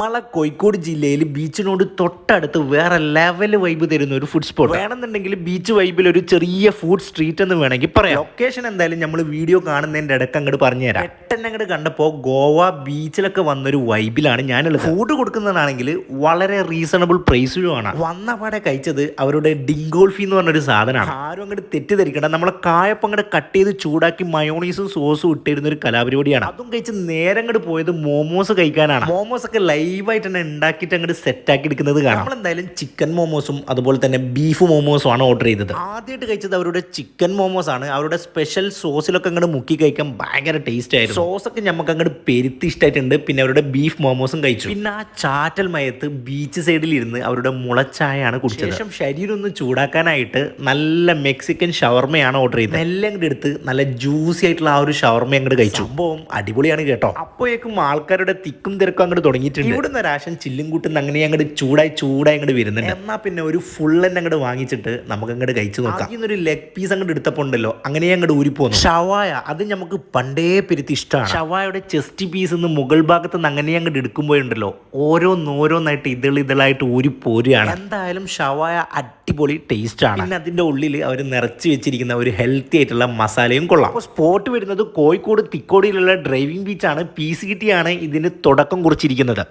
നമ്മളെ കോഴിക്കോട് ജില്ലയിൽ ബീച്ചിനോട് തൊട്ടടുത്ത് വേറെ ലെവൽ വൈബ് തരുന്ന ഒരു ഫുഡ് സ്പോട്ട് വേണമെന്നുണ്ടെങ്കിൽ ബീച്ച് വൈബിൽ ഒരു ചെറിയ ഫുഡ് സ്ട്രീറ്റ് എന്ന് വേണമെങ്കിൽ പറയാം. ലൊക്കേഷൻ എന്തായാലും നമ്മൾ വീഡിയോ കാണുന്നതിൻ്റെ ഇടയ്ക്ക് അങ്ങോട്ട് പറഞ്ഞുതരാം. പെട്ടെന്ന് അങ്ങോട്ട് കണ്ടപ്പോൾ ഗോവ ബീച്ചിലൊക്കെ വന്നൊരു വൈബിലാണ് ഞാനുള്ളത്. ഫുഡ് കൊടുക്കുന്നതാണെങ്കിൽ വളരെ റീസണബിൾ പ്രൈസിലുമാണ്. വന്ന പാടെ കഴിച്ചത് അവരുടെ ഡിങ്കോൾഫി എന്ന് പറഞ്ഞൊരു സാധനമാണ്. ആരും അങ്ങോട്ട് തെറ്റിദ്ധരിക്കണ്ട, നമ്മളെ കായപ്പം അങ്ങോട്ട് കട്ട് ചെയ്ത് ചൂടാക്കി മയോണീസും സോസും ഇട്ടിരുന്ന ഒരു കലാപരിപാടിയാണ്. അതും കഴിച്ച് നേരെ അങ്ങോട്ട് പോയത് മോമോസ് കഴിക്കാനാണ്. മോമോസ് ഒക്കെ ലൈവായിട്ട് തന്നെ ഉണ്ടാക്കിയിട്ട് അങ്ങോട്ട് സെറ്റാക്കി എടുക്കുന്നത് കാണാം. നമ്മളെന്തായാലും ചിക്കൻ മോമോസും അതുപോലെ തന്നെ ബീഫ് മോമോസും ആണ് ഓർഡർ ചെയ്തത്. ആദ്യമായിട്ട് കഴിച്ചത് അവരുടെ ചിക്കൻ മോമോസ് ആണ്. അവരുടെ സ്പെഷ്യൽ സോസിലൊക്കെ അങ്ങോട്ട് മുക്കി കഴിക്കാൻ ഭയങ്കര ടേസ്റ്റ് ആയിരുന്നു. സോസൊക്കെ നമുക്ക് അങ്ങോട്ട് പെരുത്തി ഇഷ്ടമായിട്ടുണ്ട്. പിന്നെ അവരുടെ ബീഫ് മോമോസും കഴിച്ചു. പിന്നെ ആ ചാറ്റൽ മയത്ത് ബീച്ച് സൈഡിൽ ഇരുന്ന് അവരുടെ മുളച്ചായാണ് കുടിച്ചത്. ശേഷം ശരീരം ഒന്ന് ചൂടാക്കാനായിട്ട് നല്ല മെക്സിക്കൻ ഷവർമയാണ് ഓർഡർ ചെയ്തത്. നെല്ല് അങ്ങോട്ട് എടുത്ത് നല്ല ജ്യൂസി ആയിട്ടുള്ള ആ ഒരു ഷവർമ അങ്ങോട്ട് കഴിച്ചു. സംഭവം അടിപൊളിയാണ് കേട്ടോ. അപ്പോഴേക്കും ആൾക്കാരുടെ തിക്കും തിരക്കും അങ്ങോട്ട് തുടങ്ങിയിട്ടുണ്ട്. ഇവിടുന്ന് ഒരാശം ചില്ലും കൂട്ടുന്ന അങ്ങനെ അങ്ങോട്ട് ചൂടായി അങ്ങോട്ട് വരുന്നുണ്ട്. എന്നാൽ പിന്നെ ഒരു ഫുൾ തന്നെ അങ്ങോട്ട് വാങ്ങിച്ചിട്ട് നമുക്ക് അങ്ങോട്ട് കഴിച്ചു നോക്കാം. ഒരു ലെഗ് പീസ് അങ്ങോട്ട് എടുത്തപ്പോൾ ഉണ്ടല്ലോ അങ്ങനെ അങ്ങോട്ട് ഊരിപ്പോന്നു. ഷവായ അത് നമുക്ക് പണ്ടേ പെരുത്തി ഇഷ്ടമാണ്. ഷവായയുടെ ചെസ്റ്റ് പീസ് നിന്ന് മുകൾ ഭാഗത്ത് നിന്ന് അങ്ങനെ അങ്ങോട്ട് എടുക്കുമ്പോഴുണ്ടല്ലോ ഓരോന്നോരോന്നായിട്ട് ഇതളായിട്ട് ഊരിപ്പോരുകയാണ്. എന്തായാലും ഷവായ അടിപൊളി ടേസ്റ്റ് ആണ്. പിന്നെ അതിന്റെ ഉള്ളിൽ അവർ നിറച്ച് വെച്ചിരിക്കുന്ന ഒരു ഹെൽത്തി ആയിട്ടുള്ള മസാലയും കൊള്ളാം. അപ്പോൾ സ്പോട്ട് വരുന്നത് കോഴിക്കോട് തിക്കോടിയിലുള്ള ഡ്രൈവിംഗ് ബീച്ചാണ്. PCT ആണ് ഇതിന് തുടക്കം കുറിച്ചിരിക്കുന്നത്.